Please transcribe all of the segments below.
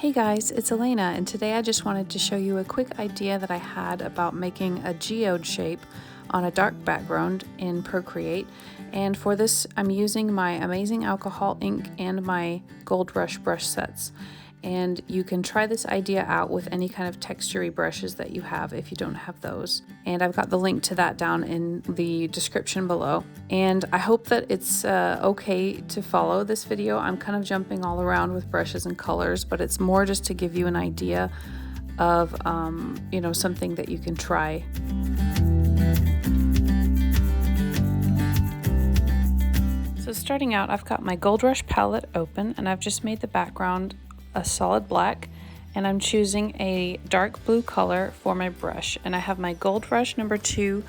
Hey guys, it's Elena, and today I just wanted to show you a quick idea that I had about making a geode shape on a dark background in Procreate. And for this, I'm using my Amazing Alcohol ink and my Gold Rush brush sets. And you can try this idea out with any kind of textury brushes that you have if you don't have those. And I've got the link to that down in the description below. And I hope that it's okay to follow this video. I'm kind of jumping all around with brushes and colors, but it's more just to give you an idea of, something that you can try. So starting out, I've got my Gold Rush palette open, and I've just made the background a solid black, and I'm choosing a dark blue color for my brush, and I have my Gold Rush number 2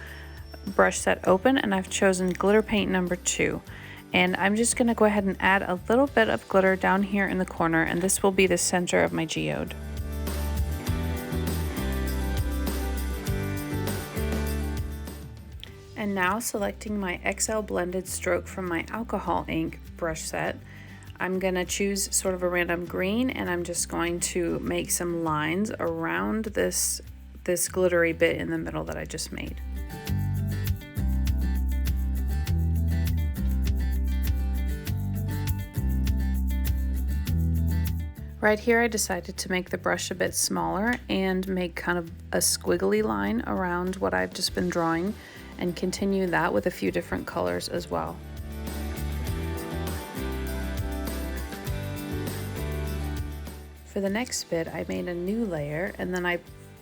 brush set open, and I've chosen glitter paint number 2, and I'm just going to go ahead and add a little bit of glitter down here in the corner, and this will be the center of my geode. And now selecting my XL blended stroke from my alcohol ink brush set, I'm going to choose sort of a random green, and I'm just going to make some lines around this glittery bit in the middle that I just made. Right here I decided to make the brush a bit smaller and make kind of a squiggly line around what I've just been drawing, and continue that with a few different colors as well. For the next bit, I made a new layer, and then I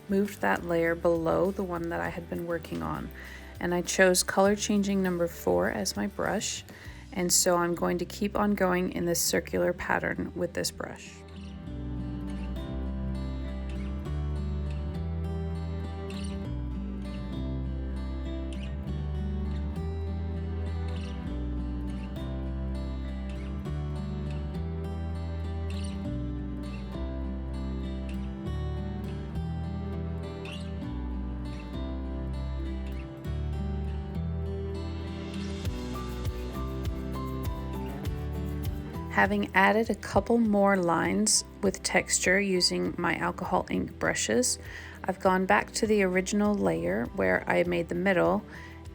moved that layer below the one that I had been working on. And I chose color changing number 4 as my brush, and so I'm going to keep on going in this circular pattern with this brush. Having added a couple more lines with texture using my alcohol ink brushes, I've gone back to the original layer where I made the middle,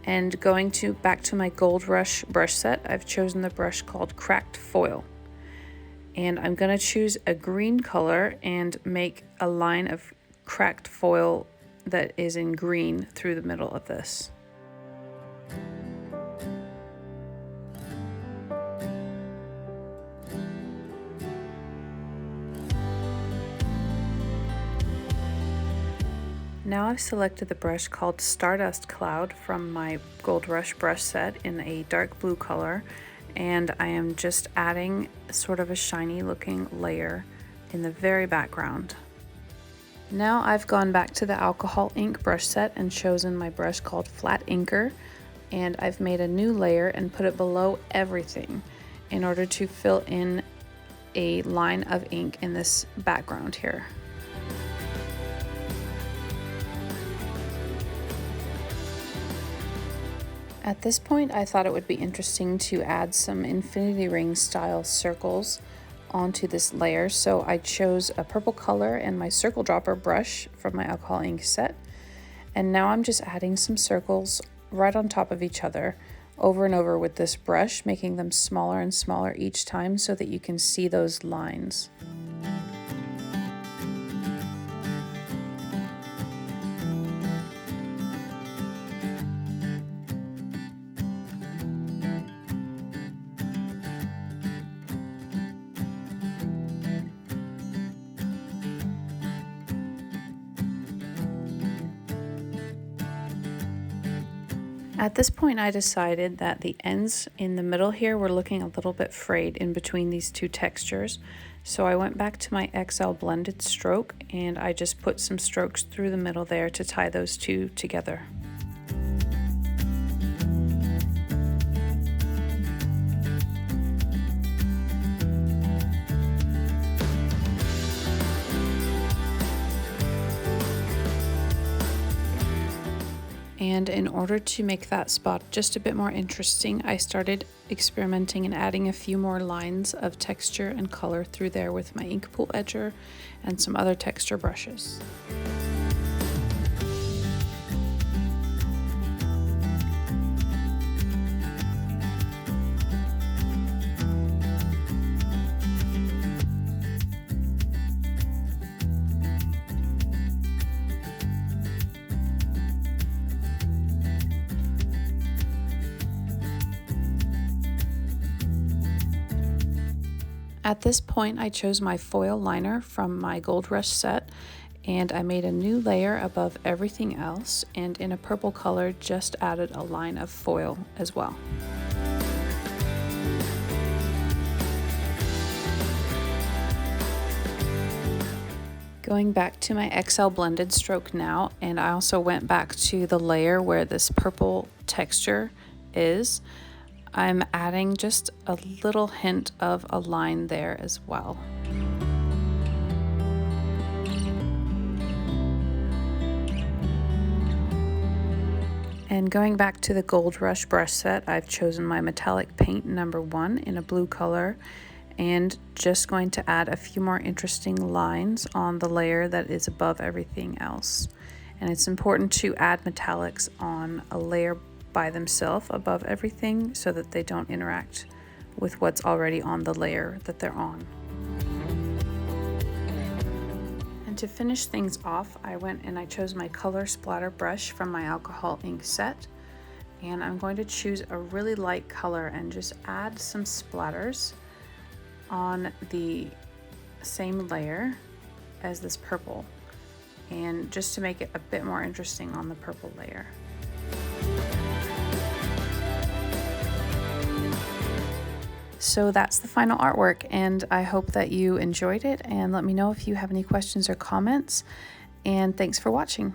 and going back to my Gold Rush brush set, I've chosen the brush called Cracked Foil. And I'm going to choose a green color and make a line of cracked foil that is in green through the middle of this. Now I've selected the brush called Stardust Cloud from my Gold Rush brush set in a dark blue color, and I am just adding sort of a shiny looking layer in the very background. Now I've gone back to the alcohol ink brush set and chosen my brush called Flat Inker, and I've made a new layer and put it below everything in order to fill in a line of ink in this background here. At this point, I thought it would be interesting to add some infinity ring style circles onto this layer, so I chose a purple color and my circle dropper brush from my alcohol ink set, and now I'm just adding some circles right on top of each other over and over with this brush, making them smaller and smaller each time so that you can see those lines. At this point, I decided that the ends in the middle here were looking a little bit frayed in between these two textures. So I went back to my XL blended stroke, and I just put some strokes through the middle there to tie those two together. And in order to make that spot just a bit more interesting, I started experimenting and adding a few more lines of texture and color through there with my ink pool edger and some other texture brushes. At this point, I chose my foil liner from my Gold Rush set, and I made a new layer above everything else, and in a purple color just added a line of foil as well. Going back to my XL blended stroke now, and I also went back to the layer where this purple texture is. I'm adding just a little hint of a line there as well. And going back to the Gold Rush brush set, I've chosen my metallic paint number 1 in a blue color, and just going to add a few more interesting lines on the layer that is above everything else. And it's important to add metallics on a layer by themselves above everything so that they don't interact with what's already on the layer that they're on. And to finish things off, I went and I chose my color splatter brush from my alcohol ink set, and I'm going to choose a really light color and just add some splatters on the same layer as this purple, and just to make it a bit more interesting on the purple layer. So that's the final artwork, and I hope that you enjoyed it, and let me know if you have any questions or comments, and thanks for watching.